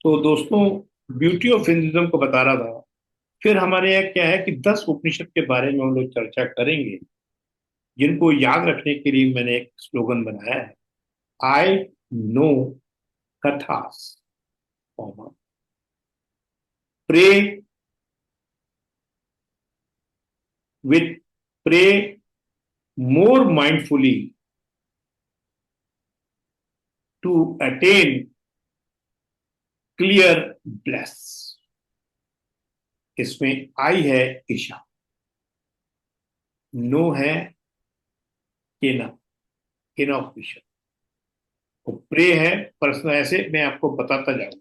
तो दोस्तों, beauty of Hinduism को बता रहा था। फिर हमारे यहाँ क्या है कि 10 उपनिषद के बारे में हम लोग चर्चा करेंगे, जिनको याद रखने के लिए मैंने एक स्लोगन बनाया है। आई नो कथास, pray with pray more mindfully to attain clear bless. इसमें आई है ईशा, नो है केना, केना उपनिषद, और प्रे है प्रश्न। ऐसे मैं आपको बताता जाऊं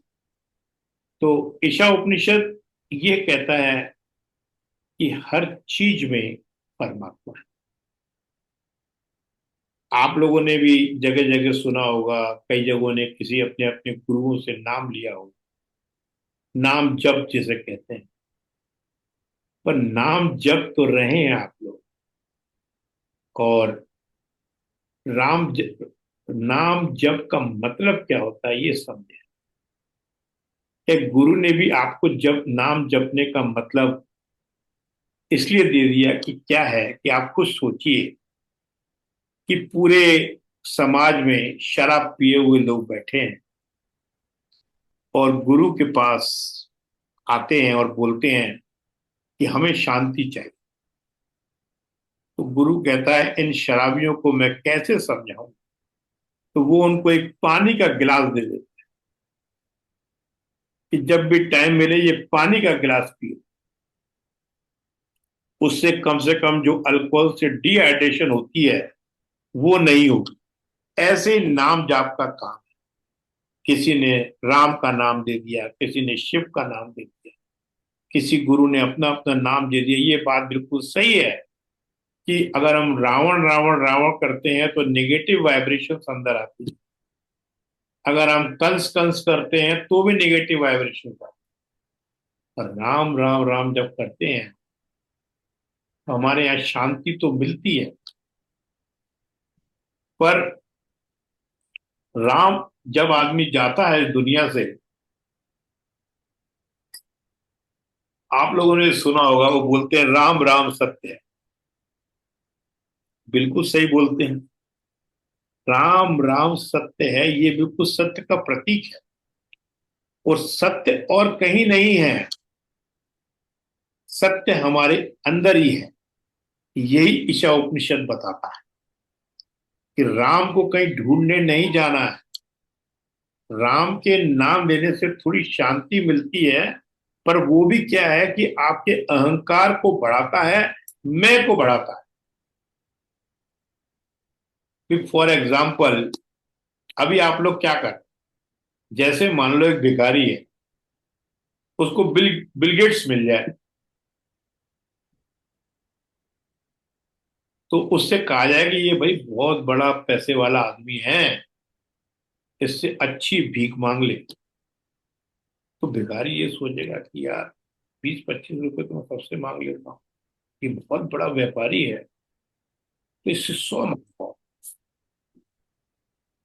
तो ईशा उपनिषद ये कहता है कि हर चीज में परमात्मा है। आप लोगों ने भी जगह जगह सुना होगा, कई जगहों ने किसी अपने अपने गुरुओं से नाम लिया हो, नाम जप जिसे कहते हैं। पर नाम जप तो रहे हैं आप लोग, और नाम जप का मतलब क्या होता है ये समझे। एक गुरु ने भी आपको जब नाम जपने का मतलब इसलिए दे दिया कि क्या है कि आप खुद सोचिए कि पूरे समाज में शराब पिए हुए लोग बैठे हैं और गुरु के पास आते हैं और बोलते हैं कि हमें शांति चाहिए। तो गुरु कहता है इन शराबियों को मैं कैसे समझाऊं। तो वो उनको एक पानी का गिलास दे देते कि जब भी टाइम मिले ये पानी का गिलास पियो, उससे कम से कम जो अल्कोहल से डिहाइड्रेशन होती है वो नहीं होगी। ऐसे नाम जाप का काम। किसी ने राम का नाम दे दिया, किसी ने शिव का नाम दे दिया, किसी गुरु ने अपना अपना नाम दे दिया। ये बात बिल्कुल सही है कि अगर हम रावण रावण रावण करते हैं तो नेगेटिव वाइब्रेशन अंदर आती है। अगर हम कंस कंस करते हैं तो भी नेगेटिव वाइब्रेशन आती है। और राम राम राम जब करते हैं तो हमारे यहाँ शांति तो मिलती है। पर राम, जब आदमी जाता है दुनिया से, आप लोगों ने सुना होगा वो बोलते हैं राम राम सत्य है। बिल्कुल सही बोलते हैं। राम राम सत्य है, ये बिल्कुल सत्य का प्रतीक है। और सत्य और कहीं नहीं है, सत्य हमारे अंदर ही है। यही ईशा उपनिषद बताता है कि राम को कहीं ढूंढने नहीं जाना है। राम के नाम लेने से थोड़ी शांति मिलती है, पर वो भी क्या है कि आपके अहंकार को बढ़ाता है, मैं को बढ़ाता है। फॉर एग्जाम्पल, अभी आप लोग क्या कर, जैसे मान लो एक भिखारी है, उसको बिल बिल गेट्स मिल जाए तो उससे कहा जाए कि ये भाई बहुत बड़ा पैसे वाला आदमी है, इससे अच्छी भीख मांग ले। तो भिखारी ये सोचेगा कि यार 20-25 रुपए तो मैं सबसे मांग लेता हूँ, ये बहुत बड़ा व्यापारी है, तो इससे 100 मांगता।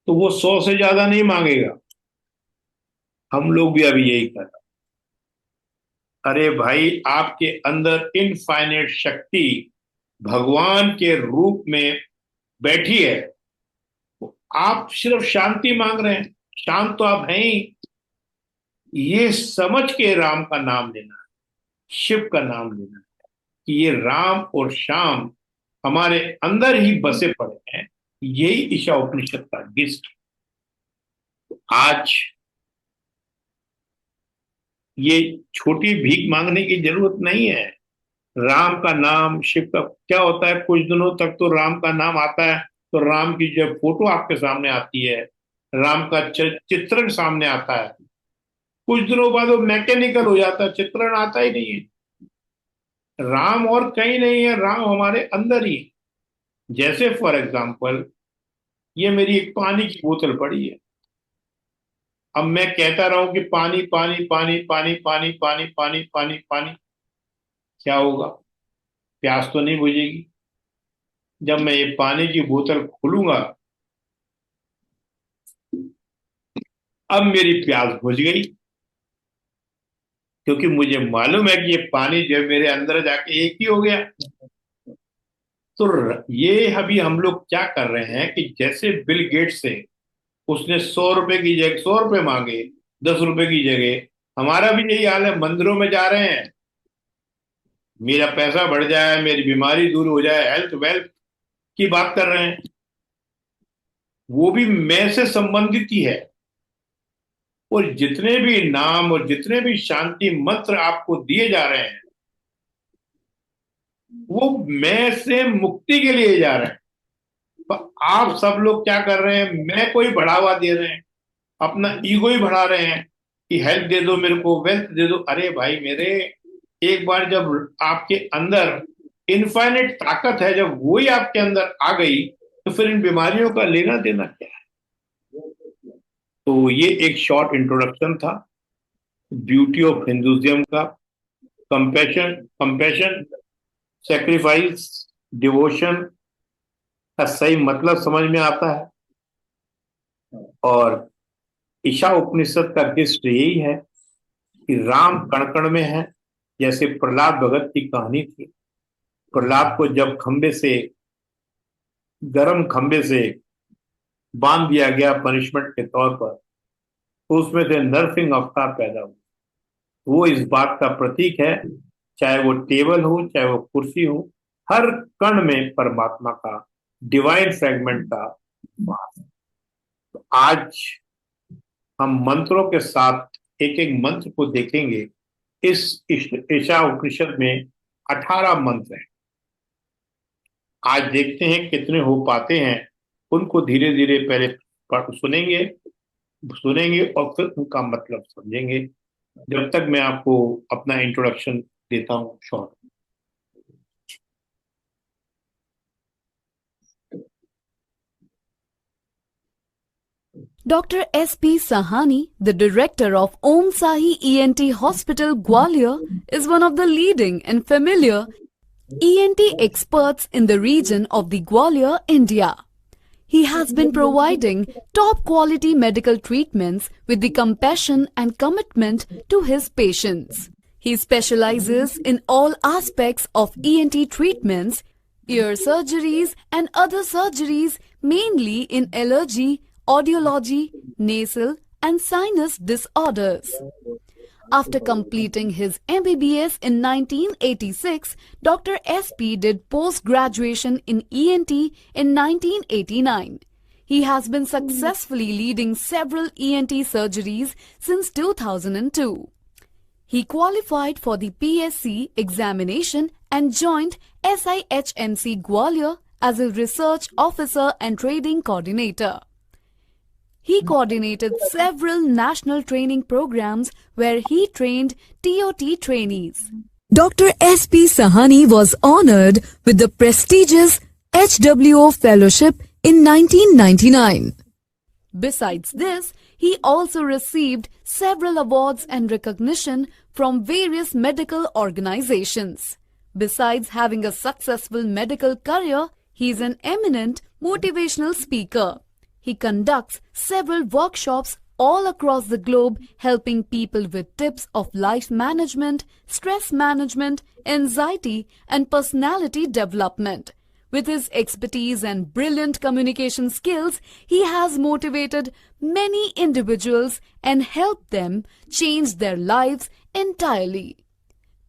तो वो 100 से ज्यादा नहीं मांगेगा। हम लोग भी अभी यही कर रहे हैं। अरे भाई, आपके अंदर इनफाइनेट शक्ति भगवान के रूप में बैठी है, तो आप सिर्फ शांति मांग रहे हैं। शांत तो आप हैं ही। ये समझ के राम का नाम लेना है, शिव का नाम लेना है कि ये राम और श्याम हमारे अंदर ही बसे पड़े हैं। यही ईशा उपनिषद का गिस्ट। आज ये छोटी भीख मांगने की जरूरत नहीं है। राम का नाम, शिव का क्या होता है, कुछ दिनों तक तो राम का नाम आता है तो राम की जब फोटो आपके सामने आती है, राम का चित्रण सामने आता है, कुछ दिनों बाद वो मैकेनिकल हो जाता है, चित्रण आता ही नहीं है। राम और कहीं नहीं है, राम हमारे अंदर ही है। जैसे फॉर एग्जाम्पल, ये मेरी एक पानी की बोतल पड़ी है। अब मैं कहता रहूं कि पानी पानी पानी पानी पानी पानी पानी पानी पानी, क्या होगा? प्यास तो नहीं बुझेगी। जब मैं ये पानी की बोतल खोलूंगा, अब मेरी प्यास बुझ गई। क्योंकि मुझे मालूम है कि ये पानी जो है मेरे अंदर जाके एक ही हो गया। तो ये अभी हम लोग क्या कर रहे हैं कि जैसे बिल गेट्स से उसने 100 रुपए की जगह 100 रुपए मांगे, 10 रुपए की जगह, हमारा भी यही हाल है। मंदिरों में जा रहे हैं, मेरा पैसा बढ़ जाए, मेरी बीमारी दूर हो जाए, हेल्थ वेल्थ की बात कर रहे हैं। वो भी मैं से संबंधित ही है। और जितने भी नाम और जितने भी शांति मंत्र आपको दिए जा रहे हैं, वो मैं से मुक्ति के लिए जा रहे हैं। तो आप सब लोग क्या कर रहे हैं, मैं को ही बढ़ावा दे रहे हैं, अपना ईगो ही बढ़ा रहे हैं कि हेल्थ दे दो मेरे को, वेल्थ दे दो। अरे भाई मेरे, एक बार जब आपके अंदर इनफाइनेट ताकत है, जब वो ही आपके अंदर आ गई, तो फिर इन बीमारियों का लेना देना क्या है। तो ये एक शॉर्ट इंट्रोडक्शन था ब्यूटी ऑफ हिंदुइज्म का। कंपैशन, कंपैशन, सेक्रीफाइस, डिवोशन का सही मतलब समझ में आता है। और ईशा उपनिषद का किस्त यही है कि राम कण कण में है। जैसे प्रहलाद भगत की कहानी थी, प्रहलाद को जब खंबे से, गर्म खंबे से बांध दिया गया पनिशमेंट के तौर पर, तो उसमें से नरसिंह अवतार पैदा हुआ। वो इस बात का प्रतीक है, चाहे वो टेबल हो चाहे वो कुर्सी हो, हर कण में परमात्मा का डिवाइन फ्रेगमेंट का वास है। तो आज हम मंत्रों के साथ एक एक मंत्र को देखेंगे। इस ईशा उपनिषद में 18 मंत्र हैं। आज देखते हैं कितने हो पाते हैं। उनको धीरे धीरे पहले सुनेंगे, सुनेंगे और फिर उनका मतलब समझेंगे। जब तक मैं आपको अपना इंट्रोडक्शन देता हूँ short. Dr. S.P. Sahani, the director of Om Sahi ENT Hospital, Gwalior, is one of the leading and familiar ENT experts in the region of the Gwalior, India. He has been providing top quality medical treatments with the compassion and commitment to his patients. He specializes in all aspects of ENT treatments, ear surgeries and other surgeries, mainly in allergy, audiology, nasal and sinus disorders. After completing his MBBS in 1986, Dr. S.P. did post-graduation in ENT in 1989. He has been successfully leading several ENT surgeries since 2002. He qualified for the PSC examination and joined SIHMC Gwalior as a research officer and training coordinator. He coordinated several national training programs where he trained TOT trainees. Dr. S.P. Sahani was honored with the prestigious HWO Fellowship in 1999. Besides this, he also received several awards and recognition from various medical organizations. Besides having a successful medical career, he is an eminent motivational speaker. He conducts several workshops all across the globe, helping people with tips of life management, stress management, anxiety, and personality development. With his expertise and brilliant communication skills, he has motivated many individuals and helped them change their lives entirely.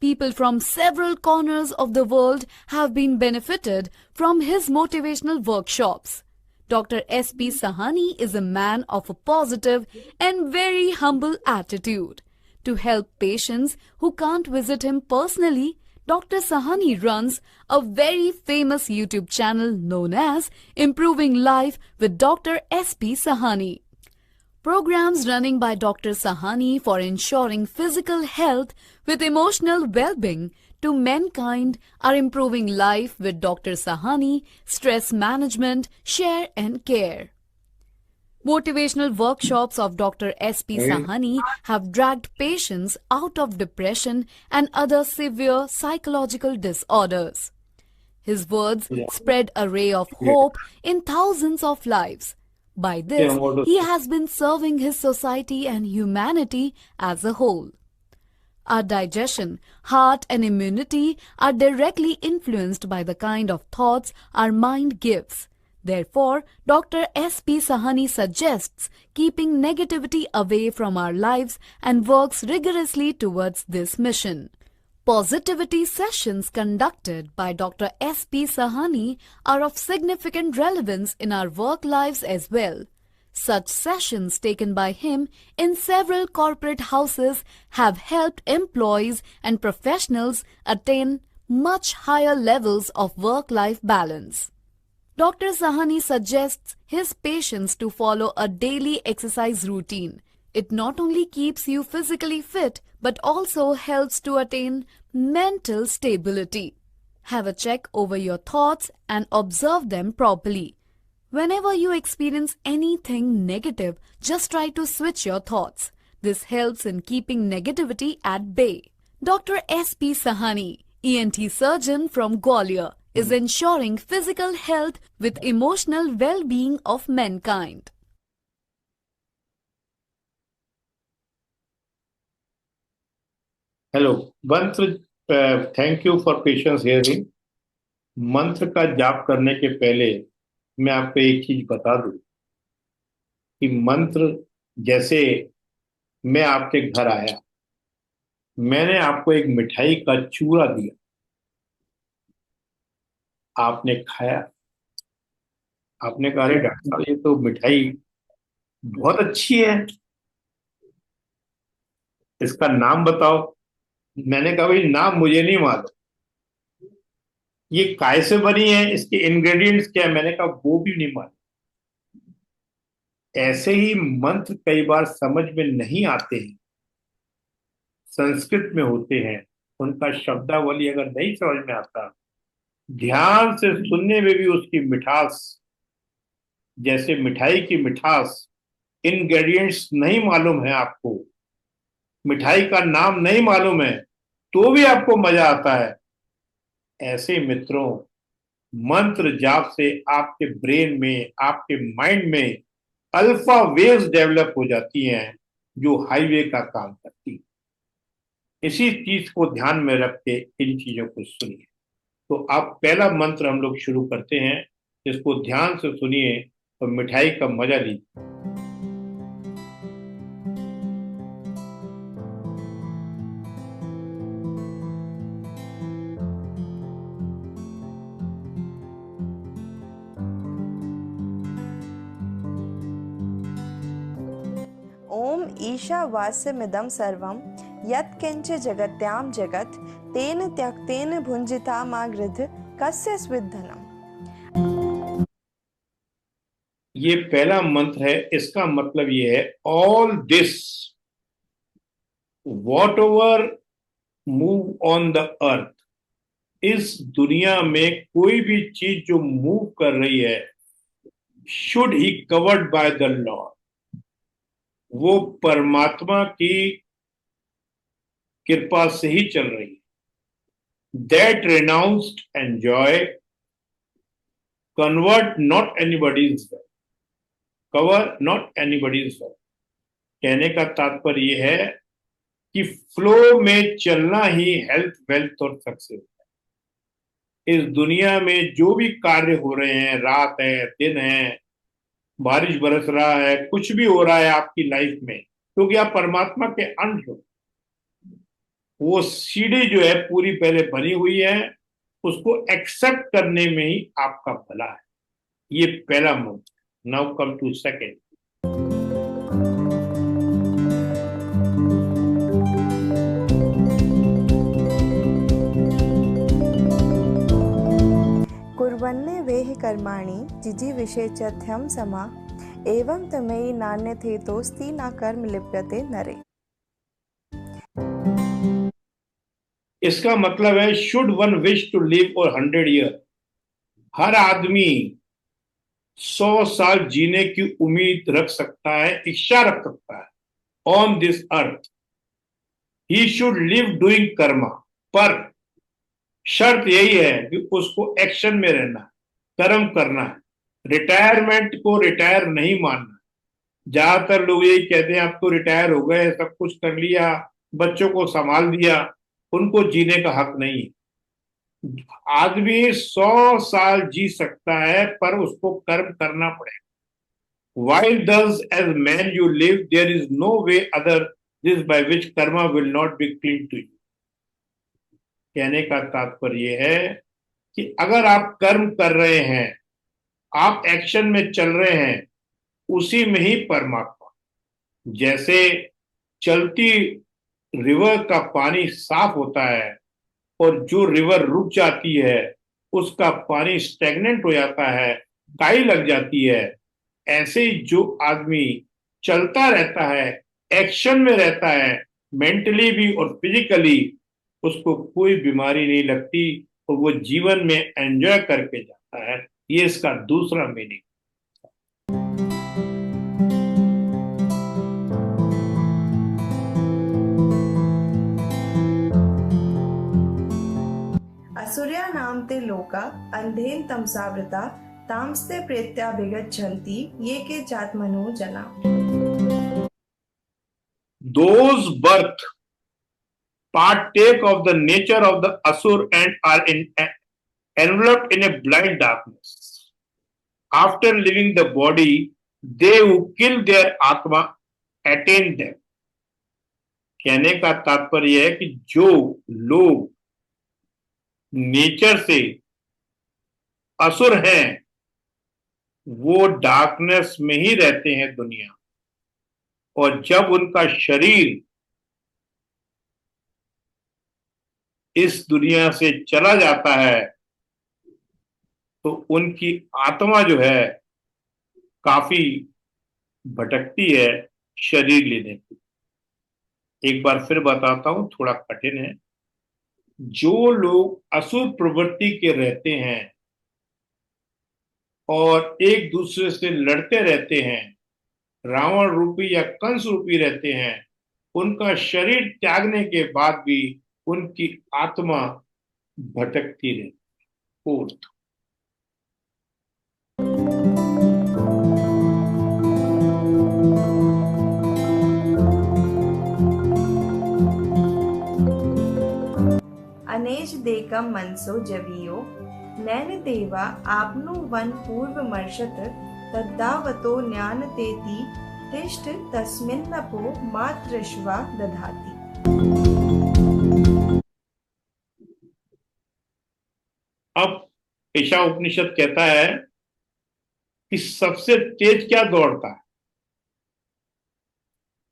People from several corners of the world have been benefited from his motivational workshops. Dr. S.P. Sahani is a man of a positive and very humble attitude. To help patients who can't visit him personally, Dr. Sahani runs a very famous YouTube channel known as Improving Life with Dr. S.P. Sahani. Programs running by Dr. Sahani for ensuring physical health with emotional well-being to mankind are Improving Life with Dr. Sahani, Stress Management, Share and Care. Motivational workshops of Dr. S.P. Sahani have dragged patients out of depression and other severe psychological disorders. His words spread a ray of hope in thousands of lives. By this, he has been serving his society and humanity as a whole. Our digestion, heart and immunity are directly influenced by the kind of thoughts our mind gives. Therefore, Dr. S.P. Sahani suggests keeping negativity away from our lives and works rigorously towards this mission. Positivity sessions conducted by Dr. S.P. Sahani are of significant relevance in our work lives as well. Such sessions taken by him in several corporate houses have helped employees and professionals attain much higher levels of work-life balance. Dr. Sahani suggests his patients to follow a daily exercise routine. It not only keeps you physically fit but also helps to attain mental stability. Have a check over your thoughts and observe them properly. Whenever you experience anything negative, just try to switch your thoughts. This helps in keeping negativity at bay. Dr. S.P. Sahani, ENT surgeon from Gwalior, is ensuring physical health with emotional well-being of mankind. Hello मंत्र, thank you for patience hearing. मंत्र का जाप करने के पहले मैं आपको एक चीज बता दूं कि मंत्र, जैसे मैं आपके घर आया, मैंने आपको एक मिठाई का चूरा दिया, आपने खाया, आपने कहा अरे डॉक्टर साहब ये तो मिठाई बहुत अच्छी है, इसका नाम बताओ। मैंने कहा भाई नाम मुझे नहीं मालूम, ये काय से बनी है, इसके इंग्रेडिएंट्स क्या है, मैंने कहा वो भी नहीं मालूम। ऐसे ही मंत्र कई बार समझ में नहीं आते हैं, संस्कृत में होते हैं, उनका शब्दावली अगर नहीं समझ में आता, ध्यान से सुनने में भी उसकी मिठास, जैसे मिठाई की मिठास, इंग्रेडिएंट्स नहीं मालूम है आपको, मिठाई का नाम नहीं मालूम है, तो भी आपको मजा आता है। ऐसे मित्रों, मंत्र जाप से आपके ब्रेन में, आपके माइंड में अल्फा वेव्स डेवलप हो जाती हैं जो हाईवे का काम करती है। इसी चीज को ध्यान में रख के इन चीजों को सुनिए। तो आप पहला मंत्र हम लोग शुरू करते हैं, इसको ध्यान से सुनिए और मिठाई का मजा लीजिए। ओम ईशावास्यमिदं सर्वं यत्किंच जगत्यां जगत् तेन त्यक्तेन भुञ्जितामागृध् कस्य स्विद्धनम्। ये पहला मंत्र है, इसका मतलब ये है all this what over move on the earth, इस दुनिया में कोई भी चीज जो मूव कर रही है, should he covered by the lord, वो परमात्मा की कृपा से ही चल रही है। That renounced enjoy convert not anybody's wealth, cover not anybody's wealth. कहने का तात्पर्य यह है कि फ्लो में चलना ही हेल्थ, वेल्थ और सक्सेस है। इस दुनिया में जो भी कार्य हो रहे हैं, रात है, दिन है, बारिश बरस रहा है, कुछ भी हो रहा है आपकी लाइफ में, क्योंकि आप परमात्मा के अंश हो। वो सीढ़ी जो है पूरी पहले बनी हुई है, उसको एक्सेप्ट करने में ही आपका भला है। ये पहला मंत्र। Now come to second. कुर्वन्ने वेहि कर्माणि जिजीविषेचथ्यं समा एवं तमेहि नान्यथेतोस्ति न कर्म लिप्यते नरे। इसका मतलब है should one wish to live for 100 year, हर आदमी 100 साल जीने की उम्मीद रख सकता है, इच्छा रख सकता है on this earth. He should live doing Karma, पर शर्त यही है कि उसको एक्शन में रहना है, कर्म करना है। रिटायरमेंट को रिटायर नहीं मानना। ज्यादातर लोग यही कहते हैं अब तो रिटायर हो गए, सब कुछ कर लिया, बच्चों को संभाल दिया, उनको जीने का हक नहीं है। आदमी 100 साल जी सकता है, पर उसको कर्म करना पड़ेगा। While thus as man you live, there is no way other this by which karma will not be clean to you. कहने का तात्पर्य है कि अगर आप कर्म कर रहे हैं, आप एक्शन में चल रहे हैं, उसी में ही परमात्मा। जैसे चलती रिवर का पानी साफ होता है और जो रिवर रुक जाती है उसका पानी स्टेगनेंट हो जाता है, काई लग जाती है, ऐसे ही जो आदमी चलता रहता है, एक्शन में रहता है, मेंटली भी और फिजिकली, उसको कोई बीमारी नहीं लगती और वो जीवन में एंजॉय करके जाता है। ये इसका दूसरा मीनिंग। असुर्या नाम ते लोका अंधेन तमसावृता तामस्ते प्रेत्याभिगच्छन्ति ये के चात्मनो जना। Those birth partake of the nature of the asur and are enveloped in a blind darkness. After leaving the body, they who kill their atma attain them. कहने का तात्पर्य है कि जो लोग नेचर से असुर हैं, वो डार्कनेस में ही रहते हैं दुनिया, और जब उनका शरीर इस दुनिया से चला जाता है तो उनकी आत्मा जो है काफी भटकती है शरीर लेने की। एक बार फिर बताता हूं, थोड़ा कठिन है। जो लोग असुर प्रवृत्ति के रहते हैं और एक दूसरे से लड़ते रहते हैं, रावण रूपी या कंस रूपी रहते हैं, उनका शरीर त्यागने के बाद भी उनकी आत्मा भटकती रहती है। फोर्थ, अनेज देकम मनसो जवियो नैन देवा आपनु वन पूर्व मर्षत तद्दावतो ज्ञान तेति तिष्ठ तस्मिन्नपो मातृश्वा दधाति। अब ईशा उपनिषद कहता है कि सबसे तेज क्या दौड़ता है?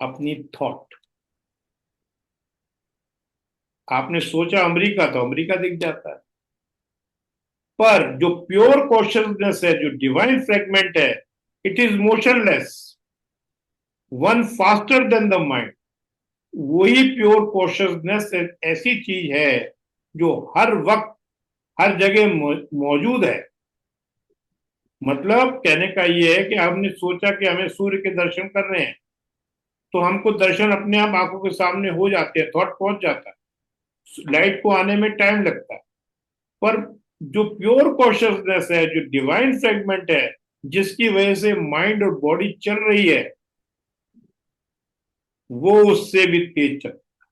अपनी थॉट। आपने सोचा अमेरिका, तो अमेरिका दिख जाता है, पर जो प्योर कॉन्शियसनेस है, जो डिवाइन फ्रेगमेंट है, it is motionless, one faster than the mind. वही प्योर कॉन्शियसनेस ऐसी चीज है जो हर वक्त हर जगह मौजूद है। मतलब कहने का ये है कि हमने सोचा कि हमें सूर्य के दर्शन करने हैं, तो हमको दर्शन अपने आप आंखों के सामने हो जाते हैं, थॉट पहुंच जाता है, लाइट को आने में टाइम लगता है। पर जो प्योर कॉन्शियसनेस है, जो डिवाइन फ्रेगमेंट है, जिसकी वजह से माइंड और बॉडी चल रही है, वो उससे भी तेज चलता है।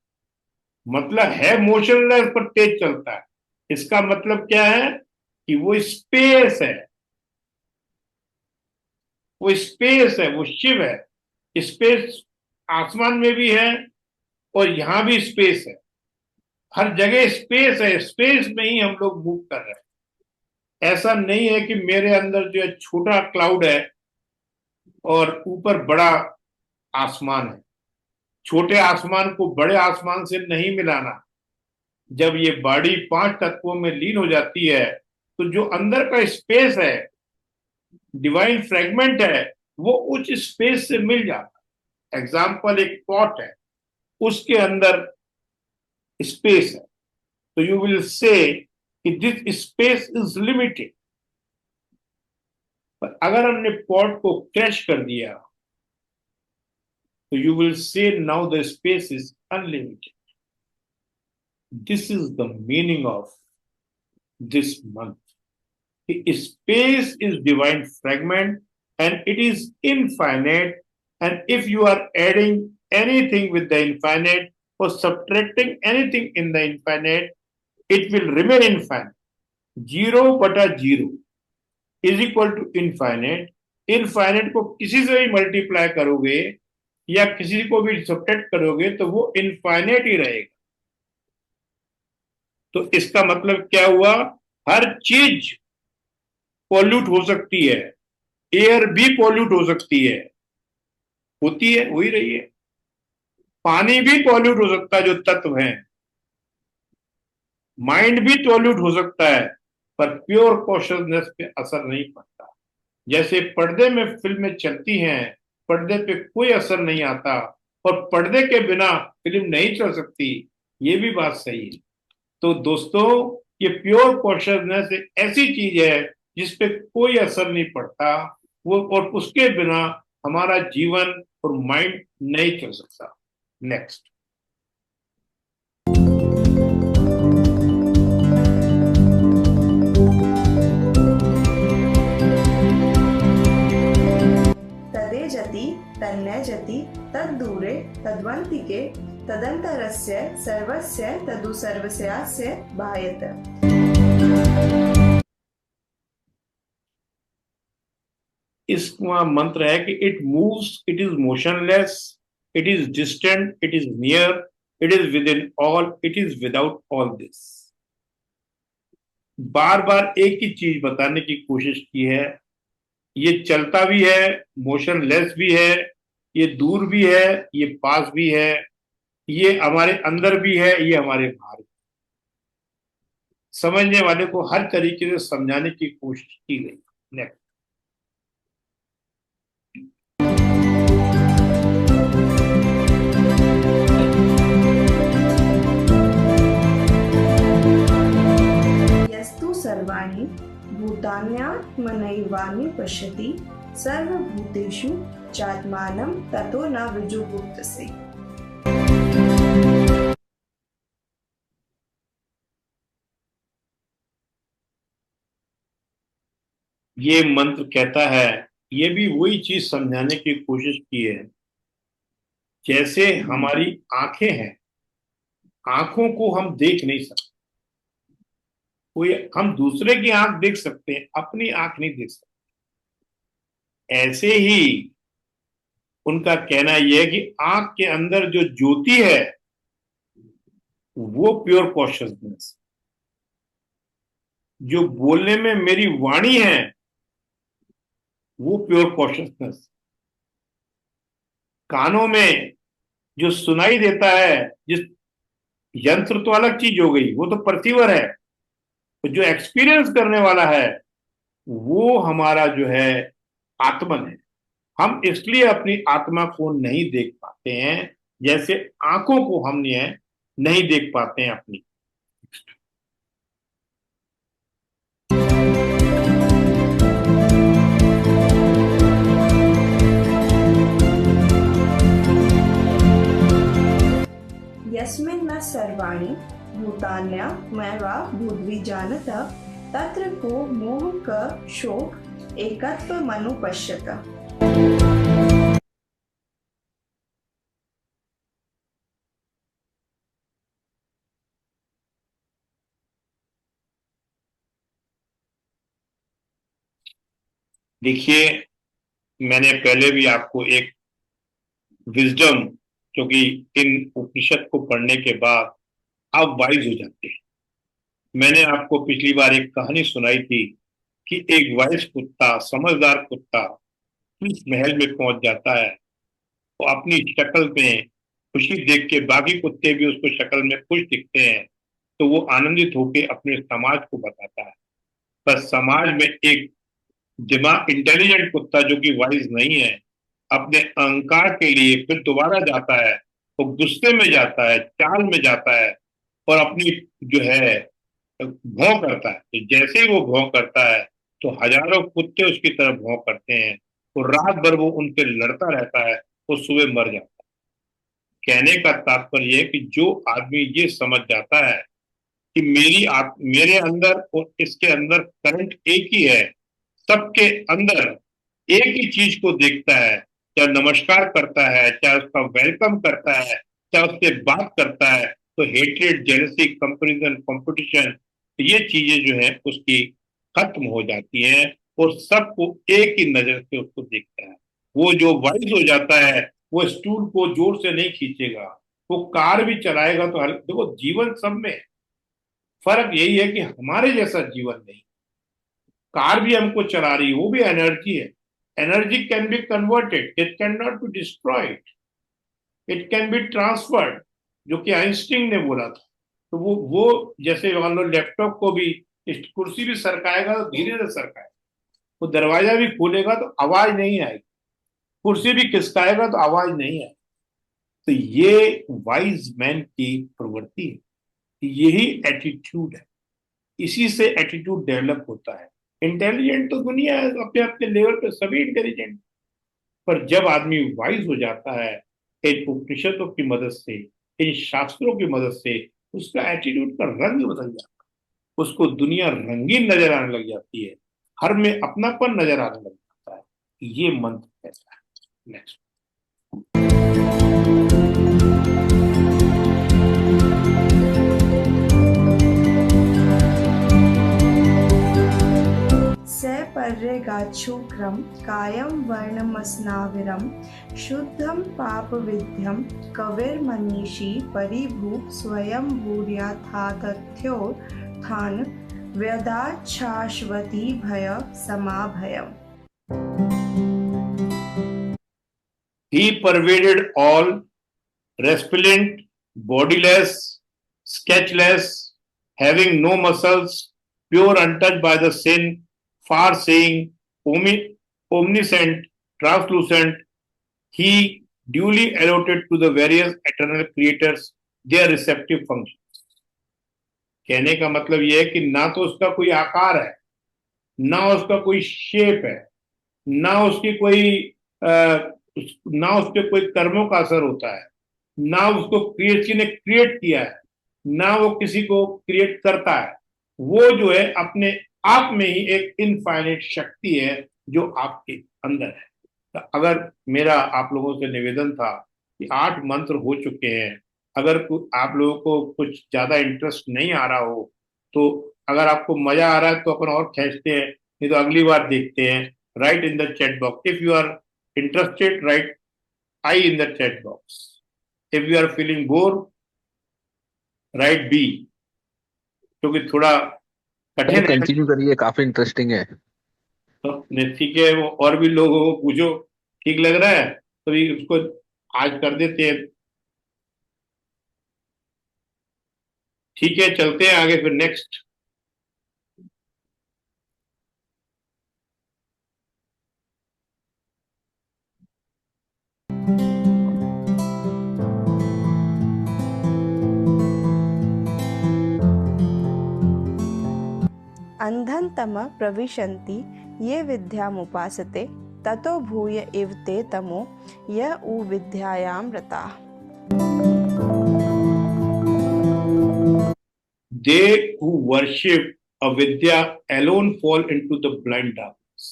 मतलब है मोशनलेस पर तेज चलता है। इसका मतलब क्या है कि वो स्पेस है, वो स्पेस है, वो शिव है। स्पेस आसमान में भी है और यहां भी स्पेस है, हर जगह स्पेस है। स्पेस में ही हम लोग मूव कर रहे हैं। ऐसा नहीं है कि मेरे अंदर जो है छोटा क्लाउड है और ऊपर बड़ा आसमान है। छोटे आसमान को बड़े आसमान से नहीं मिलाना। जब ये बॉडी 5 तत्वों में लीन हो जाती है, तो जो अंदर का स्पेस है, डिवाइन फ्रेगमेंट है, वो उस स्पेस से मिल जाता है। एग्जाम्पल, एक पॉट है, उसके अंदर स्पेस है, तो यू विल से कि दिस स्पेस इज लिमिटेड। पर अगर हमने पॉट को क्रैश कर दिया, तो you will say now the space is unlimited. This is the meaning of this month. Space is divine fragment and it is infinite, and if you are adding anything with the infinite, और subtracting anything in the infinite it will remain infinite. 0/0 is equal to infinite. Infinite को किसी से भी multiply करोगे या किसी को भी सब्ट्रैक्ट करोगे तो वो इनफाइनाइट ही रहेगा। तो इसका मतलब क्या हुआ, हर चीज पॉल्यूट हो सकती है, एयर भी पॉल्यूट हो सकती है, होती है, हो ही रही है। पानी भी पॉल्यूट हो सकता है जो तत्व है, माइंड भी पॉल्यूट हो सकता है, पर प्योर कॉन्शियसनेस पे असर नहीं पड़ता। जैसे पर्दे में फिल्में चलती हैं, पर्दे पे कोई असर नहीं आता, और पर्दे के बिना फिल्म नहीं चल सकती, ये भी बात सही है। तो दोस्तों, ये प्योर कॉन्शियसनेस एक ऐसी चीज है जिसपे कोई असर नहीं पड़ता, वो, और उसके बिना हमारा जीवन और माइंड नहीं चल सकता। नेक्स्ट। तदेजति तन्यजति तद्दूरे तद्वन्तिके तदन्तरस्य सर्वस्य तदु सर्वस्यास्य बाह्यत। इसका मंत्र है कि it moves, it is motionless, it is distant, it is near, it is within all, it is without all this. बार बार एक ही चीज बताने की कोशिश की है। ये चलता भी है, मोशनलेस भी है, ये दूर भी है, ये पास भी है, ये हमारे अंदर भी है, ये हमारे बाहर भी। समझने वाले को हर तरीके से समझाने की कोशिश की गई। नेक्स्ट। यस्तु सर्वाणि भूतान्यात्मनैवानि पश्यति सर्वभूतेषु चात्मानं ततो न विजुगुप्तसे। ये मंत्र कहता है, ये भी वही चीज समझाने की कोशिश की है। जैसे हमारी आंखें हैं, आंखों को हम देख नहीं सकते। कोई, हम दूसरे की आंख देख सकते हैं, अपनी आंख नहीं देख सकते। ऐसे ही उनका कहना यह है कि आंख के अंदर जो ज्योति है वो प्योर कॉन्शियसनेस, जो बोलने में मेरी वाणी है वो प्योर कॉन्शियसनेस, कानों में जो सुनाई देता है, जिस यंत्र तो अलग चीज हो गई, वो तो परसीवर है, तो जो एक्सपीरियंस करने वाला है वो हमारा जो है आत्मन है। हम इसलिए अपनी आत्मा को नहीं देख पाते हैं, जैसे आंखों को हम नहीं देख पाते हैं अपनी। यस्मिन् न सर्वाणि भूतान्यमेव भूद्विजानतः तत्र को मोह क शोक एकत्वमनुपश्यत। देखिए, मैंने पहले भी आपको एक विजडम, क्योंकि इन उपनिषद को पढ़ने के बाद आप वाइज हो जाते हैं। मैंने आपको पिछली बार एक कहानी सुनाई थी कि एक वाइज कुत्ता, समझदार कुत्ता इस महल में पहुंच जाता है, वो अपनी शक्ल में खुशी देख के बाकी कुत्ते भी उसको शक्ल में खुश दिखते हैं, तो वो आनंदित होकर अपने समाज को बताता है। पर समाज में एक दिमाग इंटेलिजेंट कुत्ता जो कि वाइज नहीं है, अपने अहंकार के लिए फिर दोबारा जाता है, वो गुस्से में जाता है, चाल में जाता है, और अपनी जो है भौं करता है। तो जैसे ही वो भौं करता है तो हजारों कुत्ते उसकी तरफ भौं करते हैं, तो रात भर वो उनसे लड़ता रहता है, वो सुबह मर जाता है। कहने का तात्पर्य है कि जो आदमी ये समझ जाता है कि मेरे अंदर और इसके अंदर करंट एक ही है, सबके अंदर एक ही चीज को देखता है, चाहे नमस्कार करता है, चाहे उसका वेलकम करता है, चाहे उससे बात करता है तो हेट्रेड, जेलसी, कंपैरिजन, कंपटीशन, ये चीजें जो है उसकी खत्म हो जाती हैं और सबको एक ही नजर से उसको देखता है। वो जो वाइज हो जाता है वो स्टूल को जोर से नहीं खींचेगा, वो कार भी चलाएगा तो देखो जीवन सब में है। फर्क यही है कि हमारे जैसा जीवन नहीं। कार भी हमको चला रही है, वो भी एनर्जी है। Energy can be converted, it can not be destroyed, it can be transferred, जो कि आइंस्टीन ने बोला था। तो वो जैसे मान लो लैपटॉप को भी, इस कुर्सी भी सरकाएगा तो धीरे से सरकाएगा, वो दरवाजा भी खोलेगा तो आवाज नहीं आएगी, कुर्सी भी खिसकाएगा तो आवाज नहीं आएगी। तो ये वाइज मैन की प्रवृत्ति है, यही एटीट्यूड है, इसी से एटीट्यूड डेवलप होता है। इंटेलिजेंट तो दुनिया है अपने अपने लेवल पे, सभी इंटेलिजेंट, पर जब आदमी वाइज हो जाता है इन उपनिषदों की मदद से, इन शास्त्रों की मदद से, उसका एटीट्यूड का रंग बदल जाता है, उसको दुनिया रंगीन नजर आने लग जाती है, हर में अपनापन नजर आने लग जाता है। ये मंत्र ऐसा है। नेक्स्ट। सपर्यगाच्छुक्रम कायं वर्णमस्नाविरं शुद्धं पापविद्यं कविर्मनीषी परिभू स्वयं भूर्याथातथ्योत्थान व्यदाच्छाश्वती भय समाभयम्। He pervaded all, resplendent, bodiless, sketchless, having no muscles, pure, untouched by the sin, far-seeing, omniscient, translucent. He duly allotted to the various eternal creators their receptive functions. कहने का मतलब यह है कि ना तो उसका कोई आकार है, ना उसका कोई शेप है, ना उसकी कोई ना उस पर कोई कर्मों का असर होता है, ना उसको किसी ने क्रिएट किया है, ना वो किसी को क्रिएट करता है। वो जो है अपने आप में ही एक इनफाइनाइट शक्ति है जो आपके अंदर है। तो अगर मेरा आप लोगों से निवेदन था कि 8 मंत्र हो चुके हैं, अगर आप लोगों को कुछ ज्यादा इंटरेस्ट नहीं आ रहा हो, तो अगर आपको मजा आ रहा है तो अपन और खींचते हैं, नहीं तो अगली बार देखते हैं। Write in the chat box if you are interested, write I in the chat box. If you are feeling bored, write B, क्योंकि थोड़ा कठिन है। कंटिन्यू करिए, काफी इंटरेस्टिंग है। तो ठीक है, वो और भी लोगों को पूछो, ठीक लग रहा है तो भी उसको आज कर देते हैं। ठीक है, चलते हैं आगे फिर नेक्स्ट। अंधं तमः प्रविशन्ति ये विद्यामुपासते ततो भूय इव ते तमो य उ विद्यायां रताः। They who worship avidya alone fall into the blind darkness.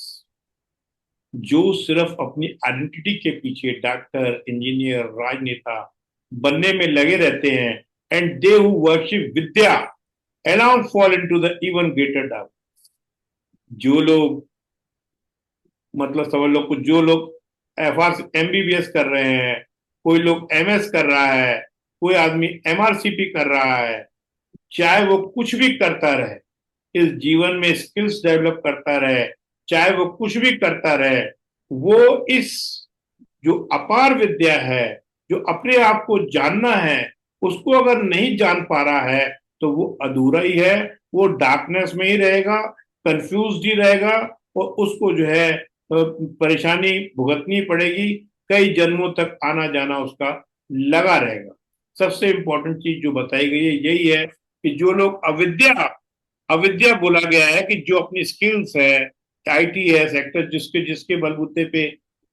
जो सिर्फ अपनी आइडेंटिटी के पीछे डॉक्टर, इंजीनियर, राजनेता बनने में लगे रहते हैं, and they who worship Vidya alone fall into the even greater darkness. जो लोग मतलब समझ लो, कुछ जो लोग MBBS कर रहे हैं, कोई लोग MS कर रहा है, कोई आदमी MRCP कर रहा है, चाहे वो कुछ भी करता रहे, इस जीवन में स्किल्स डेवलप करता रहे, चाहे वो कुछ भी करता रहे, वो इस जो अपार विद्या है, जो अपने आप को जानना है, उसको अगर नहीं जान पा रहा है तो वो अधूरा ही है, वो डार्कनेस में ही रहेगा, कंफ्यूज्ड ही रहेगा, और उसको जो है परेशानी भुगतनी पड़ेगी, कई जन्मों तक आना जाना उसका लगा रहेगा। सबसे इंपॉर्टेंट चीज जो बताई गई है यही है कि जो लोग अविद्या बोला गया है कि जो अपनी स्किल्स है, IT है, सेक्टर जिसके जिसके बलबूते पे,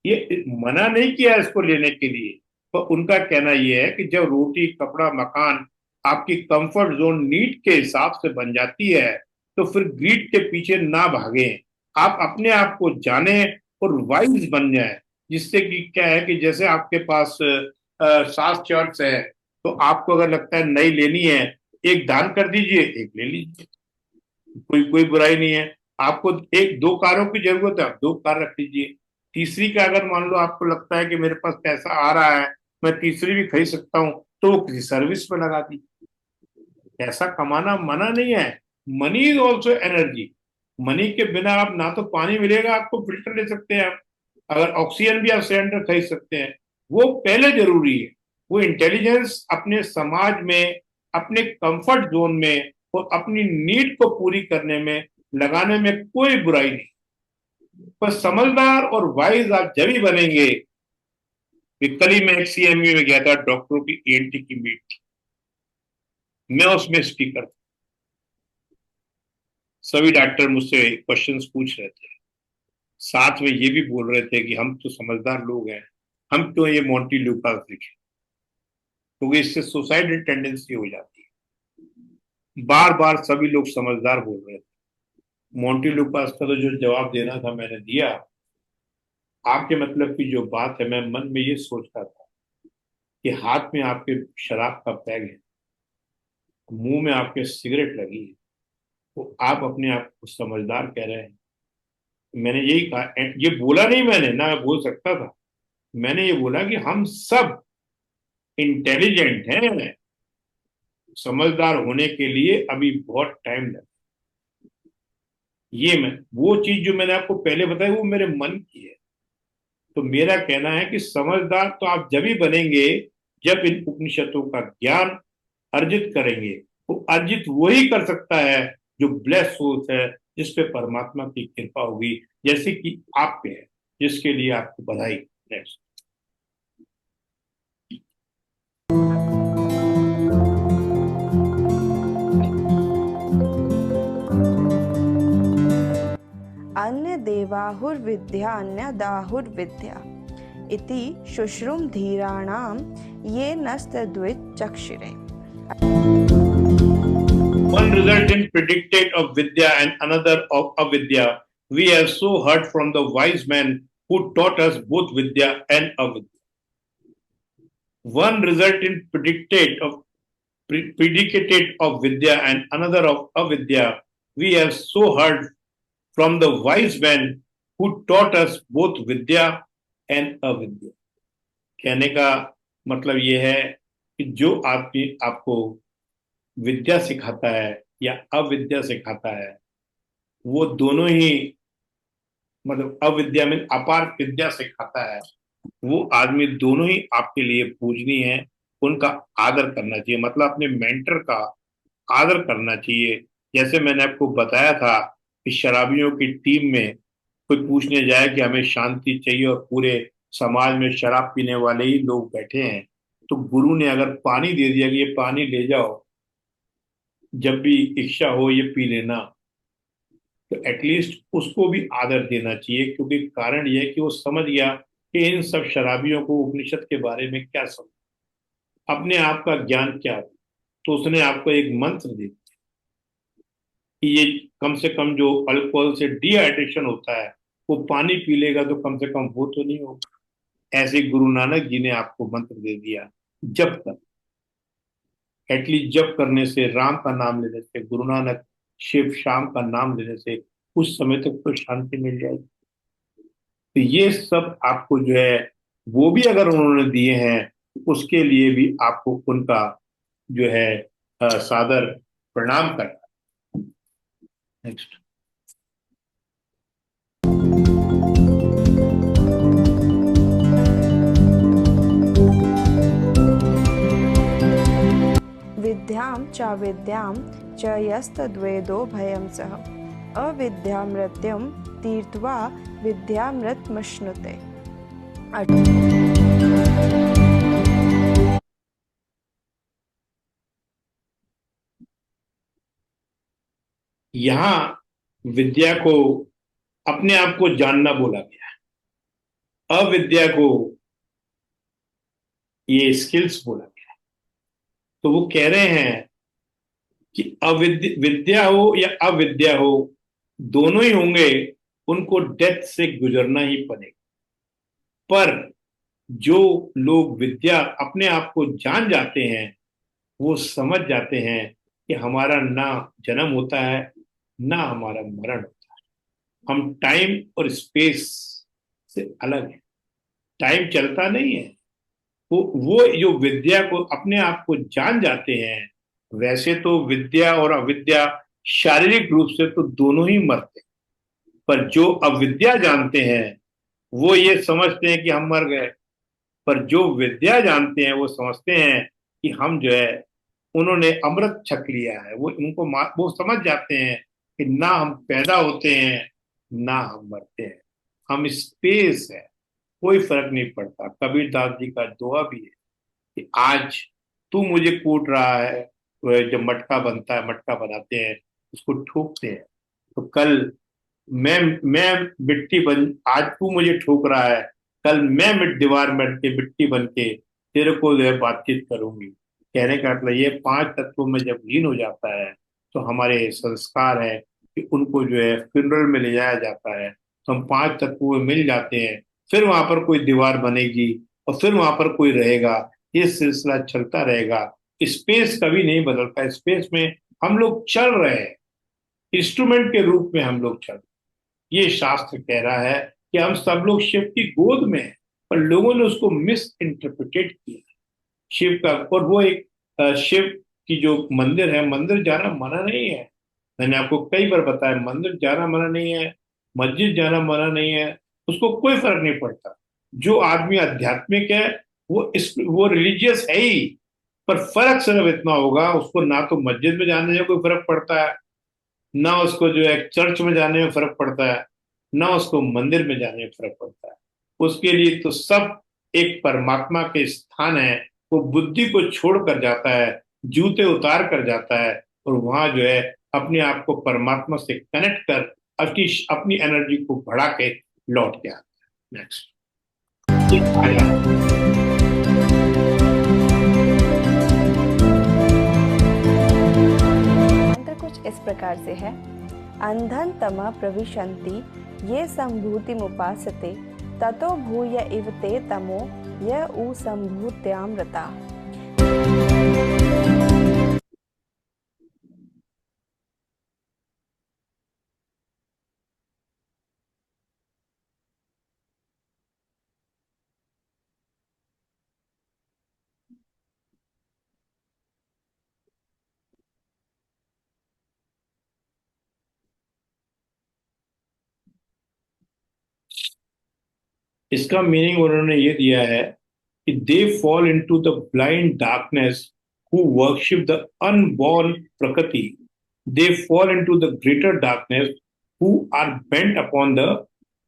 ये मना नहीं किया इसको लेने के लिए, तो उनका कहना यह है कि जब रोटी, कपड़ा, मकान आपकी कंफर्ट जोन नीड के हिसाब से बन जाती है तो फिर ग्रीड के पीछे ना भागें, आप अपने आप को जाने और वाइज बन जाए। जिससे कि क्या है कि जैसे आपके पास 7 शर्ट्स है, तो आपको अगर लगता है नई लेनी है, एक दान कर दीजिए, एक ले लीजिए, कोई कोई बुराई नहीं है। आपको एक दो कारों की जरूरत है, आप दो कार रख लीजिए। तीसरी का अगर मान लो आपको लगता है कि मेरे पास पैसा आ रहा है, मैं तीसरी भी खरीद सकता हूँ, तो वो किसी सर्विस में लगा दी। पैसा कमाना मना नहीं है, money is also energy. Money के बिना आप ना तो पानी मिलेगा, आपको फिल्टर ले सकते हैं आप, अगर ऑक्सीजन भी आप सिलेंडर खरीद सकते हैं, वो पहले जरूरी है। वो इंटेलिजेंस अपने समाज में, अपने कंफर्ट जोन में और अपनी नीड को पूरी करने में लगाने में कोई बुराई नहीं। पर समझदार और वाइज आप जब ही बनेंगे। कल ही मैं एक सीएमयू में गया था, डॉक्टरों की ईएनटी की मीट थी, मैं उसमें स्पीकर था। सभी डॉक्टर मुझसे क्वेश्चंस पूछ रहे थे, साथ में ये भी बोल रहे थे कि हम तो समझदार लोग हैं, हम क्यों ये मोंटी लूकास लिखे, क्योंकि इससे सुसाइडल टेंडेंसी हो जाती है। बार बार सभी लोग समझदार बोल रहे थे। मोंटी लूकास का तो जो जवाब देना था मैंने दिया। आपके मतलब की जो बात है, मैं मन में ये सोचता था कि हाथ में आपके शराब का पैग है, मुंह में आपके सिगरेट लगी है, तो आप अपने आप को समझदार कह रहे हैं। मैंने यही कहा, ये बोला नहीं मैंने, ना मैं बोल सकता था। मैंने ये बोला कि हम सब इंटेलिजेंट हैं, समझदार होने के लिए अभी बहुत टाइम लगा। ये मैं वो चीज जो मैंने आपको पहले बताई वो मेरे मन की है। तो मेरा कहना है कि समझदार तो आप जब ही बनेंगे जब इन उपनिषदों का ज्ञान अर्जित करेंगे। वो अर्जित वही कर सकता है जो ब्लेस सोल्स है, जिस पे परमात्मा की कृपा होगी, जैसे कि आप पे है, जिसके लिए आपको बधाई। नेक्स्ट। अन्य देवाहुर्विद्या अन्य दाहुर्विद्या इति शुश्रुम धीराणाम ये नस्तद्विचक्षिरे। One result in predicted of Vidya and another of avidya. We have so heard from the wise men who taught us both Vidya and avidya. One result in predicated of Vidya and another of avidya. We have so heard from the wise men who taught us both Vidya and avidya. कहने का मतलब ये है कि जो आपको विद्या सिखाता है या अविद्या सिखाता है, वो दोनों ही, मतलब अविद्या में अपार विद्या सिखाता है, वो आदमी दोनों ही आपके लिए पूजनीय है। उनका आदर करना चाहिए, मतलब अपने मेंटर का आदर करना चाहिए। जैसे मैंने आपको बताया था कि शराबियों की टीम में कोई पूछने जाए कि हमें शांति चाहिए और पूरे समाज में शराब पीने वाले ही लोग बैठे हैं, तो गुरु ने अगर पानी दे दिया कि ये पानी ले जाओ, जब भी इच्छा हो ये पी लेना, तो एटलीस्ट उसको भी आदर देना चाहिए। क्योंकि कारण यह है कि वो समझ गया कि इन सब शराबियों को उपनिषद के बारे में क्या समझ, अपने आप का ज्ञान क्या है, तो उसने आपको एक मंत्र दे दिया कि ये कम से कम जो अल्कोहल से डिहाइड्रेशन होता है वो पानी पी लेगा तो कम से कम वो तो नहीं होगा। ऐसे गुरु नानक जी ने आपको मंत्र दे दिया, जब तक एटलीस्ट जब करने से, राम का नाम लेने से, गुरु नानक शिव शाम का नाम लेने से कुछ समय तक तो शांति मिल जाएगी। तो ये सब आपको जो है वो भी अगर उन्होंने दिए हैं, तो उसके लिए भी आपको उनका जो है सादर प्रणाम करना। नेक्स्ट। विद्यां च विद्यां च यस्तद्वेदो भयं सः अविद्यामृत्यं तीर्त्वा विद्यामृतमश्नुते। यहाँ विद्या को अपने आप को जानना बोला गया है, अविद्या को ये स्किल्स बोला गया है। तो वो कह रहे हैं कि विद्या हो या अविद्या हो, दोनों ही होंगे, उनको डेथ से गुजरना ही पड़ेगा। पर जो लोग विद्या अपने आप को जान जाते हैं वो समझ जाते हैं कि हमारा ना जन्म होता है ना हमारा मरण होता है। हम टाइम और स्पेस से अलग हैं। टाइम चलता नहीं है। वो जो विद्या को अपने आप को जान जाते हैं, वैसे तो विद्या और अविद्या शारीरिक रूप से तो दोनों ही मरते हैं, पर जो अविद्या जानते हैं वो ये समझते हैं कि हम मर गए। पर जो विद्या जानते हैं वो समझते हैं कि हम जो है उन्होंने अमृत छक लिया है। वो समझ जाते हैं कि ना हम पैदा होते हैं ना हम मरते हैं, हम स्पेस है, कोई फर्क नहीं पड़ता। कबीर दास जी का दोहा भी है कि आज तू मुझे कूट रहा है। वह जब मटका बनता है, मटका बनाते हैं, उसको ठोकते हैं, तो कल मैं मिट्टी बन, आज तू मुझे ठोक रहा है, कल मैं दीवार में के मिट्टी बन के तेरे को जो है बातचीत करूंगी। कहने का मतलब ये पांच तत्वों में जब लीन हो जाता है तो हमारे संस्कार है कि उनको जो है फ्यूनरल में ले जाया जाता है, तो हम पांच तत्वों में मिल जाते हैं। फिर वहां पर कोई दीवार बनेगी और फिर वहां पर कोई रहेगा। ये सिलसिला चलता रहेगा। स्पेस कभी नहीं बदलता। स्पेस में हम लोग चल रहे हैं, इंस्ट्रूमेंट के रूप में हम लोग चल रहे हैं। ये शास्त्र कह रहा है कि हम सब लोग शिव की गोद में हैं, पर लोगों ने उसको मिस इंटरप्रिटेट किया। शिव का और वो एक शिव की जो मंदिर है, मंदिर जाना मना नहीं है। मैंने आपको कई बार बताया, मंदिर जाना मना नहीं है, मस्जिद जाना मना नहीं है, उसको कोई फर्क नहीं पड़ता। जो आदमी आध्यात्मिक है वो रिलीजियस है ही। पर फर्क सिर्फ इतना होगा, उसको ना तो मस्जिद में जाने में कोई फर्क पड़ता है, ना उसको जो है चर्च में जाने में फर्क पड़ता है, ना उसको मंदिर में जाने में फर्क पड़ता है। उसके लिए तो सब एक परमात्मा के स्थान है। वो बुद्धि को छोड़ कर जाता है, जूते उतार कर जाता है, और वहां जो है अपने आप को परमात्मा से कनेक्ट कर अपनी अपनी एनर्जी को बढ़ा के लौट के आता है। नेक्स्ट। मंत्र कुछ इस प्रकार से है। अंधन तम प्रविशन्ति ये संभूतिमुपासते ततो भूय इव ते तमो य उ संभूत्यामृता। इसका मीनिंग उन्होंने ये दिया है कि they fall into the blind darkness who worship the unborn prakriti. They fall into the greater darkness who are bent upon the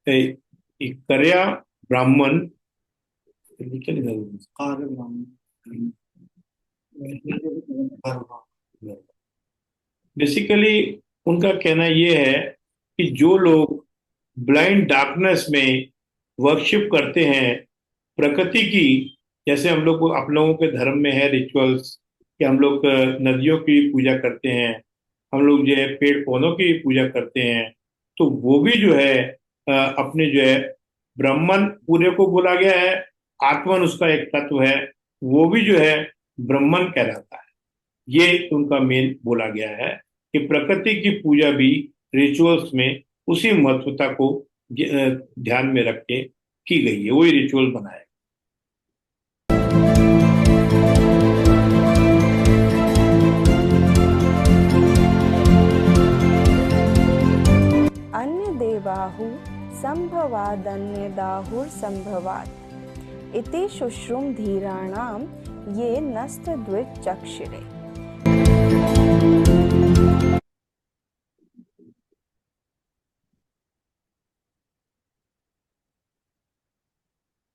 karya Brahman. Basically उनका कहना यह है कि जो लोग ब्लाइंड डार्कनेस में वर्शिप करते हैं प्रकृति की, जैसे हम लोग को आप लोगों के धर्म में है रिचुअल्स कि हम लोग नदियों की पूजा करते हैं, हम लोग जो है पेड़ पौधों की पूजा करते हैं, तो वो भी जो है अपने जो है ब्राह्मण पूरे को बोला गया है। आत्मन उसका एक तत्व है, वो भी जो है ब्राह्मण कहलाता है। ये उनका मेन बोला गया है कि प्रकृति की पूजा भी रिचुअल्स में उसी महत्वता को ध्यान में रख के की गई है, वही रिचुअल बनाया। अन्य देवाहु संभवादन्यदाहुर्संभवात् इति शुश्रुम धीराणाम ये नस्तद्विचक्षिरे।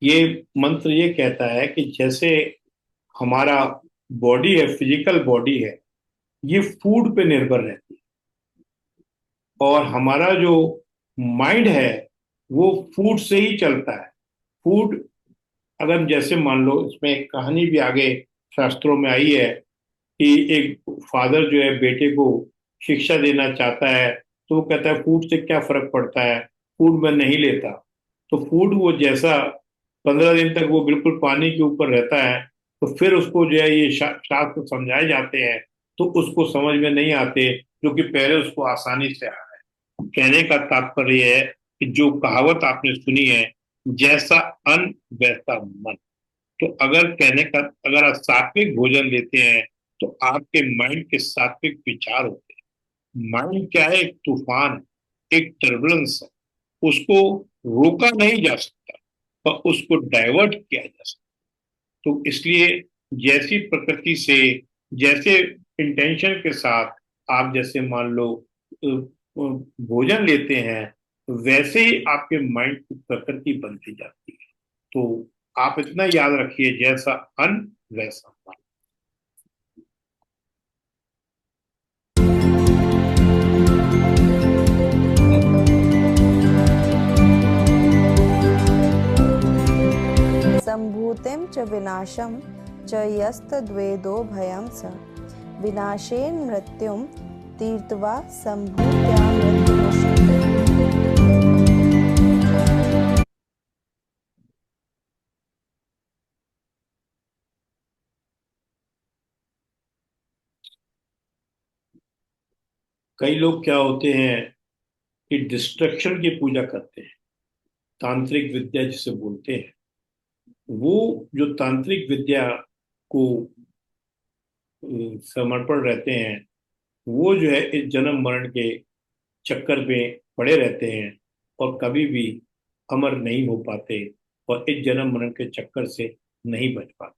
ये मंत्र ये कहता है कि जैसे हमारा बॉडी है, फिजिकल बॉडी है, ये फूड पे निर्भर रहती है, और हमारा जो माइंड है वो फूड से ही चलता है। फूड अगर जैसे मान लो, इसमें एक कहानी भी आगे शास्त्रों में आई है कि एक फादर जो है बेटे को शिक्षा देना चाहता है, तो वो कहता है फूड से क्या फर्क पड़ता है, फूड मैं नहीं लेता। तो फूड वो जैसा 15 दिन तक वो बिल्कुल पानी के ऊपर रहता है, तो फिर उसको जो है ये शास्त्र समझाए जाते हैं, तो उसको समझ में नहीं आते, जो कि पहले उसको आसानी से आ रहा है। कहने का तात्पर्य है कि जो कहावत आपने सुनी है, जैसा अन्न वैसा मन। तो अगर आप सात्विक भोजन लेते हैं, तो आपके माइंड के सात्विक विचार होते हैं। माइंड क्या है? एक तूफान, एक टर्बुलेंस है। उसको रोका नहीं जा सकता, पर उसको डाइवर्ट किया जा सकता। तो इसलिए जैसी प्रकृति से, जैसे इंटेंशन के साथ आप जैसे मान लो भोजन लेते हैं, वैसे ही आपके माइंड की प्रकृति बनती जाती है। तो आप इतना याद रखिए, जैसा अन्न वैसा मन। सम्भूतिं च विनाशं च यस्तद्वेदो भयं स विनाशेन मृत्युं तीर्त्वा सम्भूत्या मृत्युमुच्यते। कई लोग क्या होते हैं कि डिस्ट्रक्शन की पूजा करते हैं, तांत्रिक विद्या जिसे बोलते हैं। वो जो तांत्रिक विद्या को समर्पण रहते हैं, वो जो है इस जन्म मरण के चक्कर में पड़े रहते हैं, और कभी भी अमर नहीं हो पाते, और इस जन्म मरण के चक्कर से नहीं बच पाते।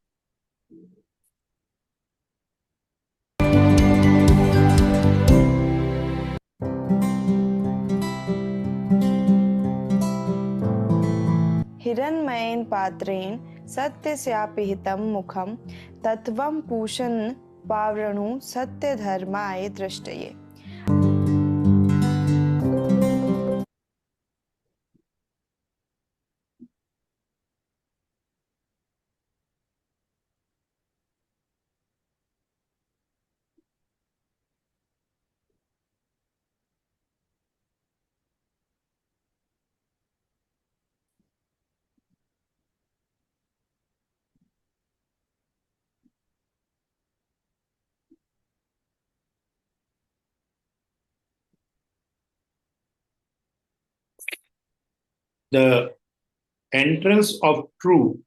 हिरण्मयेन पात्रेण सत्यस्यापिहितं मुखं तत्त्वं पूषन् पावृणु सत्यधर्माय दृष्टये। The entrance of truth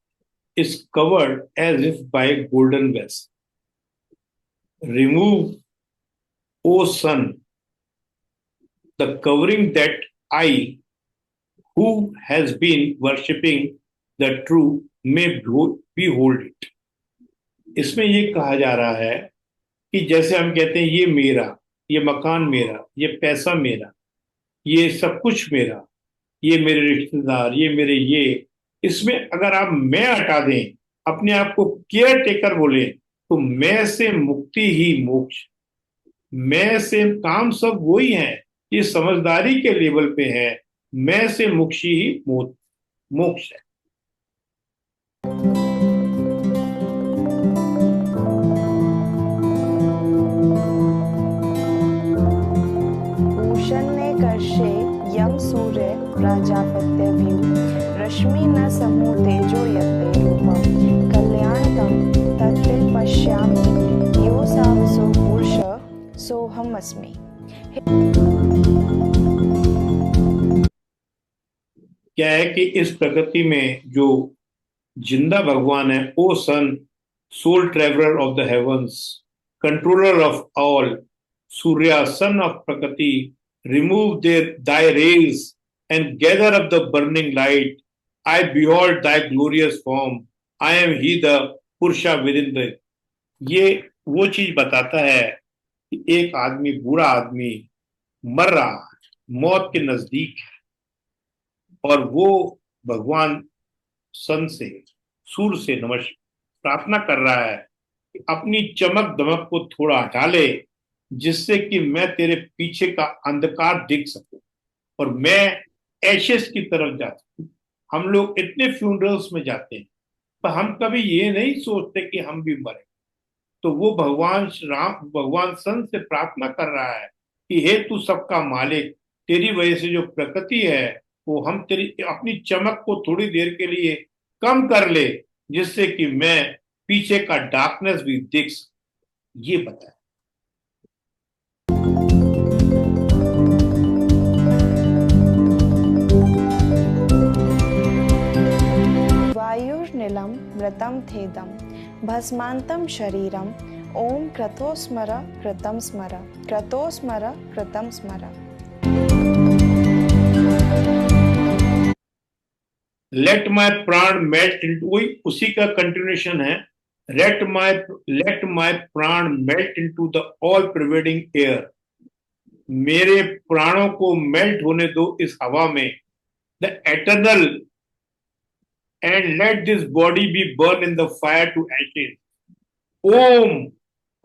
is covered as if by a golden vessel. Remove, O sun, the covering that I, who has been worshipping the truth, may behold it. इसमें ये कहा जा रहा है कि जैसे हम कहते हैं ये मेरा, ये मकान मेरा, ये पैसा मेरा, ये सब कुछ मेरा, ये मेरे रिश्तेदार, ये मेरे ये, इसमें अगर आप मैं हटा दें, अपने आप को केयर टेकर बोले, तो मैं से मुक्ति ही मोक्ष। मैं से काम सब वही है, ये समझदारी के लेवल पे है। मैं से मोक्ष ही मोक्ष है। पूषन्ने कर्षे यं सूर्य प्राजापत्यव्यू रश्मि न समूह तेजो यत्ते रूपं कल्याणकं तत्ते पश्यामि यो सावसो पुरुष सोऽहमस्मि। क्या है कि इस प्रकृति में जो जिंदा भगवान है, O sun, sole traveller of the heavens, controller of all, Surya, son of Prakriti, remove their thy rays and gather up the burning light. I behold thy glorious form. I am he the Purusha within the। ये वो चीज बताता है कि एक आदमी, बुरा आदमी मर रहा है, मौत के नजदीक है, और वो भगवान सन से, सूर्य से नमस्कार प्रार्थना कर रहा है कि अपनी चमक दमक को थोड़ा हटा ले, जिससे कि मैं तेरे पीछे का अंधकार देख सकूं और मैं एशेस की तरफ जा सकूं। हम लोग इतने फ्यूनरल्स में जाते हैं, पर हम कभी ये नहीं सोचते कि हम भी मरे। तो वो भगवान राम, भगवान सन से प्रार्थना कर रहा है कि हे तू सबका मालिक, तेरी वजह से जो प्रकृति है, वो हम तेरी अपनी चमक को थोड़ी देर के लिए कम कर ले, जिससे कि मैं पीछे का डार्कनेस भी देख सकूं। ये बताया। वायुर्निलं मृतं थेदं भस्मान्तं शरीरम् ॐ क्रतो स्मर कृतं स्मर क्रतो स्मर कृतं स्मर। लेट माय प्राण मेल्ट इनटू, वही उसी का कंटिन्यूएशन है। लेट माय प्राण melt into the all pervading air, मेरे प्राणों को मेल्ट होने दो इस हवा में, the eternal, and let this body be burn in the fire to ashes. Om,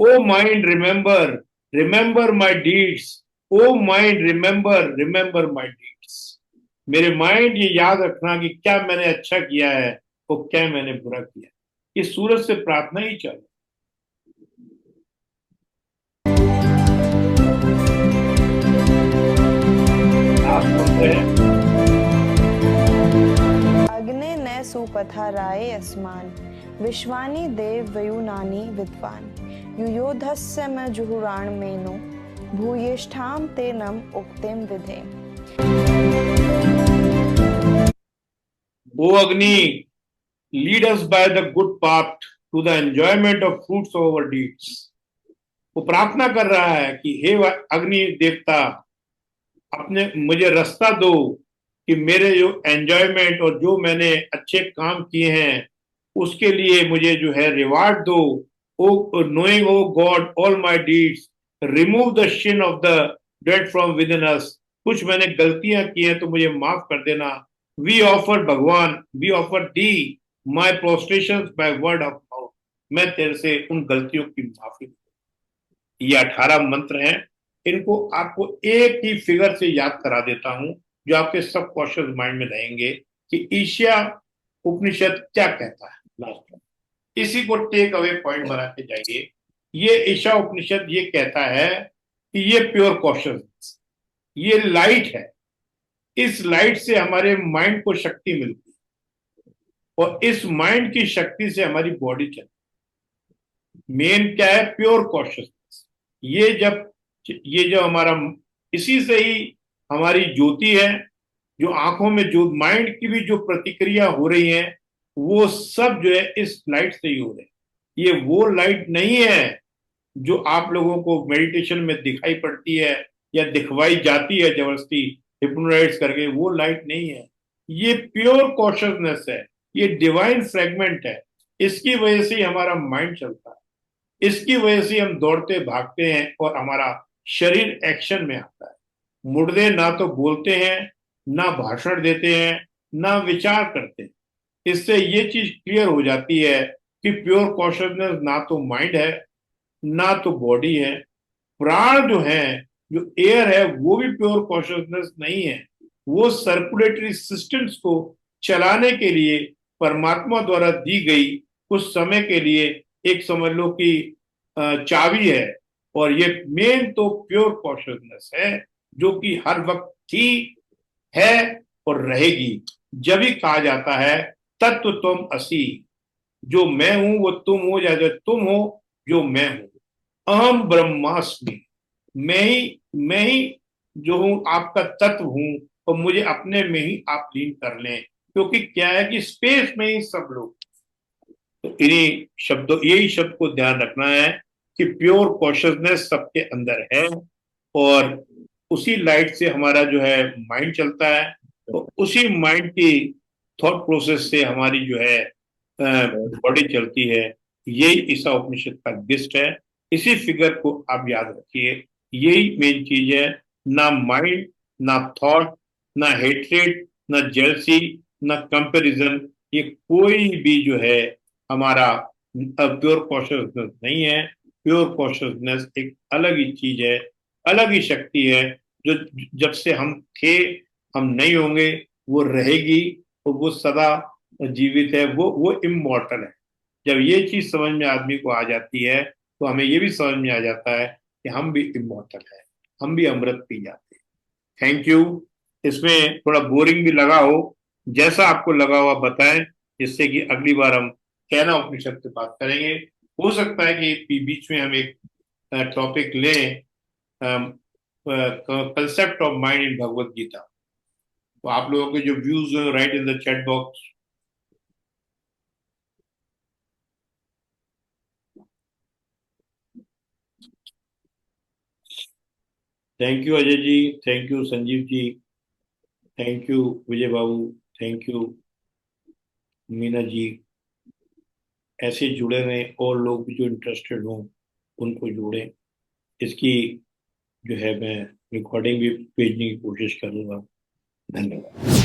O mind remember, remember my deeds. O mind remember, remember my deeds. मेरे mind ये याद रखना कि क्या मैंने अच्छा किया है और क्या मैंने बुरा किया। ये सूरज से प्रार्थना ही चल। आप सुनते हैं। अग्ने न सुपथाराये अस्मान् विश्वानि देव वयुनानि विद्वान् युयोधस्य म जुहुराणमेनो भूयिष्ठां ते नम उक्तिं विधे। O Agni, lead us by the good path to the enjoyment of fruits of our deeds. वो प्रार्थना कर रहा है कि हे अग्नि देवता, अपने मुझे रास्ता दो कि मेरे जो एंजॉयमेंट और जो मैंने अच्छे काम किए हैं उसके लिए मुझे जो है रिवार्ड दो। O knowing O God all my deeds, remove the sin of the dead from within us. कुछ मैंने गलतियां की हैं तो मुझे माफ कर देना। वी ऑफर भगवान, we offer the my prostration by word of mouth. मैं तेरे से उन गलतियों की माफी। ये 18 मंत्र हैं। इनको आपको एक ही फिगर से याद करा देता हूं जो आपके सब कॉन्शियस माइंड में रहेंगे कि ईशिया उपनिषद क्या कहता है। लास्ट में इसी को टेक अवे पॉइंट बना के जाइए। ये ईशा उपनिषद ये कहता है कि ये प्योर कॉन्शियसनेस, ये लाइट है। इस लाइट से हमारे माइंड को शक्ति मिलती है और इस माइंड की शक्ति से हमारी बॉडी चलती है। मेन क्या है? Pure consciousness. ये जब हमारा, इसी से ही हमारी ज्योति है। जो आंखों में जो माइंड की भी जो प्रतिक्रिया हो रही है वो सब जो है इस लाइट से ही हो रहे हैं। ये वो लाइट नहीं है जो आप लोगों को मेडिटेशन में दिखाई पड़ती है या दिखवाई जाती है जबरदस्ती हिप्नोटाइज करके। वो लाइट नहीं है, ये प्योर कॉन्शियसनेस है, ये डिवाइन फ्रेगमेंट है। इसकी वजह से ही हमारा माइंड चलता है, इसकी वजह से हम दौड़ते भागते हैं और हमारा शरीर एक्शन में आता है। मुर्दे ना तो बोलते हैं, ना भाषण देते हैं, ना विचार करते हैं। इससे ये चीज क्लियर हो जाती है कि प्योर कॉन्शियसनेस ना तो माइंड है ना तो बॉडी है। प्राण जो है, जो एयर है, वो भी प्योर कॉन्शियसनेस नहीं है। वो सर्कुलेटरी सिस्टम्स को चलाने के लिए परमात्मा द्वारा दी गई कुछ समय के लिए एक समझ लो कि चाबी है। और ये मेन तो प्योर कॉन्शियसनेस है जो कि हर वक्त थी, है और रहेगी। जब भी कहा जाता है तत्व तुम असी, जो मैं हूं वो तुम हो, या जो तुम हो जो मैं हूं। अहम ब्रह्मास्मि, मैं ही जो हूं आपका तत्व हूं और मुझे अपने में ही आप लीन कर लें। क्योंकि क्या है कि स्पेस में ही सब लोग। तो इन्हीं शब्दों, यही शब्द को ध्यान रखना है कि प्योर कॉन्शियसनेस सबके अंदर है और उसी लाइट से हमारा जो है माइंड चलता है। तो उसी माइंड की थॉट प्रोसेस से हमारी जो है बॉडी चलती है। यही ईशा उपनिषद का गिस्ट है। इसी फिगर को आप याद रखिए। यही मेन चीज है। ना माइंड, ना थॉट, ना हेट्रेड, ना जेलसी, ना कंपैरिजन, ये कोई भी जो है हमारा प्योर कॉन्शियसनेस नहीं है। प्योर कॉन्शियसनेस एक अलग ही चीज है, अलग ही शक्ति है जो जब से हम थे, हम नहीं होंगे, वो रहेगी और वो सदा जीवित है। वो इमॉर्टल है। जब ये चीज समझ में आदमी को आ जाती है तो हमें ये भी समझ में आ जाता है कि हम भी इमॉर्टल है, हम भी अमृत पी जाते हैं। Thank you. इसमें थोड़ा बोरिंग भी लगा हो, जैसा आपको लगा हुआ बताएं। जिससे कि अगली बार हम कैना उपनिषद पे बात करेंगे। हो सकता है कि बीच में हम एक टॉपिक लें, concept of mind in Bhagavad Gita. तो आप लोगों के जो व्यूज हैं write in the chat box. Thank you Ajay ji, thank you Sanjeev ji, thank you Vijay Babu, thank you Meena ji. ऐसे जुड़े रहें और लोग भी जो इंटरेस्टेड हों उनको जोड़ें। इसकी जो है मैं रिकॉर्डिंग भी भेजने की कोशिश करूंगा। धन्यवाद।